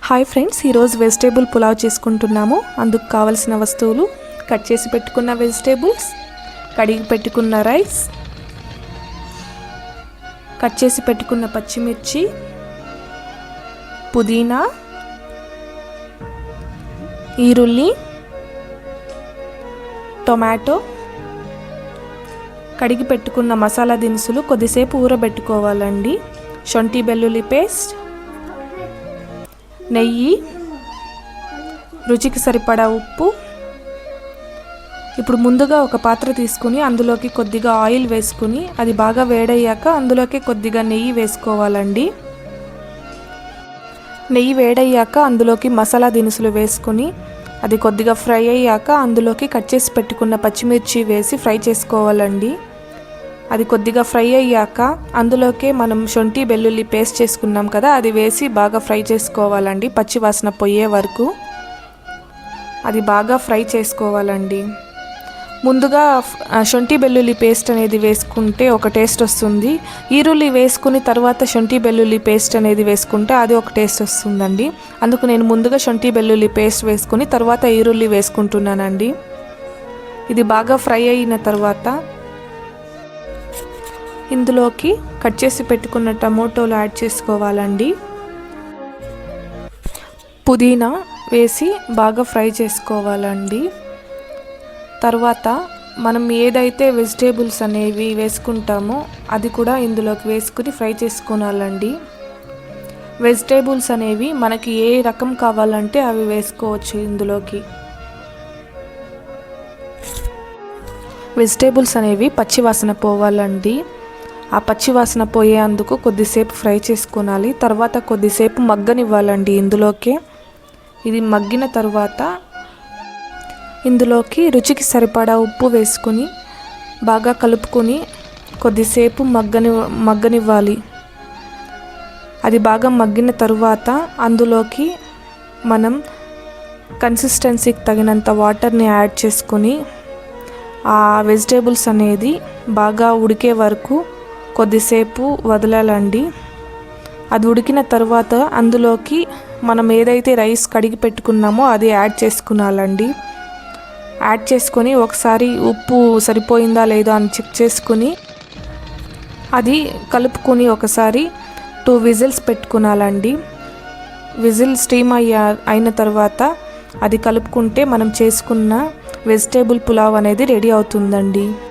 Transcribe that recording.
Hi friends, ఈరోజు vegetable pulao చేసుకుంటున్నాము. అందుకు కావలసిన వస్తువులు: కట్ చేసి పెట్టుకున్న వెజిటేబుల్స్, కడిగి పెట్టుకున్న రైస్, కట్ చేసి పెట్టుకున్న పచ్చిమిర్చి, పుదీనా, ఈరుల్లి, టొమాటో, కడిగి పెట్టుకున్న మసాలా దినుసులు కొద్దిసేపు ఊరబెట్టుకోవాలండి. శొంఠి వెల్లుల్లి పేస్ట్, నెయ్యి, రుచికి సరిపడా ఉప్పు. ఇప్పుడు ముందుగా ఒక పాత్ర తీసుకుని అందులోకి కొద్దిగా ఆయిల్ వేసుకుని అది బాగా వేడయ్యాక అందులోకి కొద్దిగా నెయ్యి వేసుకోవాలండి. నెయ్యి వేడయ్యాక అందులోకి మసాలా దినుసులు వేసుకుని అది కొద్దిగా ఫ్రై అయ్యాక అందులోకి కట్ చేసి పెట్టుకున్న పచ్చిమిర్చి వేసి ఫ్రై చేసుకోవాలండి. అది కొద్దిగా ఫ్రై అయ్యాక అందులోకే మనం శొంఠి వెల్లుల్లి పేస్ట్ చేసుకున్నాం కదా, అది వేసి బాగా ఫ్రై చేసుకోవాలండి. పచ్చి వాసన పోయే వరకు అది బాగా ఫ్రై చేసుకోవాలండి. ముందుగా శొంఠి వెల్లుల్లి పేస్ట్ అనేది వేసుకుంటే ఒక టేస్ట్ వస్తుంది. ఈరుల్లి వేసుకుని తర్వాత శొంఠి వెల్లుల్లి పేస్ట్ అనేది వేసుకుంటే అది ఒక టేస్ట్ వస్తుందండి. అందుకు నేను ముందుగా శొంఠి వెల్లుల్లి పేస్ట్ వేసుకుని తర్వాత ఈరుల్లి వేసుకుంటున్నానండి. ఇది బాగా ఫ్రై అయిన తర్వాత ఇందులోకి కట్ చేసి పెట్టుకున్న టమోటోలు యాడ్ చేసుకోవాలండి. పుదీనా వేసి బాగా ఫ్రై చేసుకోవాలండి. తర్వాత మనం ఏదైతే వెజిటేబుల్స్ అనేవి వేసుకుంటామో అది కూడా ఇందులోకి వేసుకుని ఫ్రై చేసుకోవాలండి. వెజిటేబుల్స్ అనేవి మనకి ఏ రకం కావాలంటే అవి వేసుకోవచ్చు. ఇందులోకి వెజిటేబుల్స్ అనేవి పచ్చివాసన పోవాలండి. ఆ పచ్చివాసన పోయేందుకు కొద్దిసేపు ఫ్రై చేసుకోవాలి. తర్వాత కొద్దిసేపు మగ్గనివ్వాలండి. ఇది మగ్గిన తర్వాత ఇందులోకి రుచికి సరిపడా ఉప్పు వేసుకుని బాగా కలుపుకొని కొద్దిసేపు మగ్గనివ్వాలి. అది బాగా మగ్గిన తరువాత అందులోకి మనం కన్సిస్టెన్సీకి తగినంత వాటర్ని యాడ్ చేసుకుని ఆ వెజిటేబుల్స్ అనేది బాగా ఉడికే వరకు కొద్దిసేపు వదలాలండి. అది ఉడికిన తర్వాత అందులోకి మనం ఏదైతే రైస్ కడిగి పెట్టుకున్నామో అది యాడ్ చేసుకోవాలండి. యాడ్ చేసుకొని ఒకసారి ఉప్పు సరిపోయిందా లేదా అని చెక్ చేసుకుని అది కలుపుకొని ఒకసారి 2 విజిల్స్ పెట్టుకోవాలండి. విజిల్ స్టీమ్ అయిన తర్వాత అది కలుపుకుంటే మనం చేసుకున్న వెజిటేబుల్ పులావ్ అనేది రెడీ అవుతుందండి.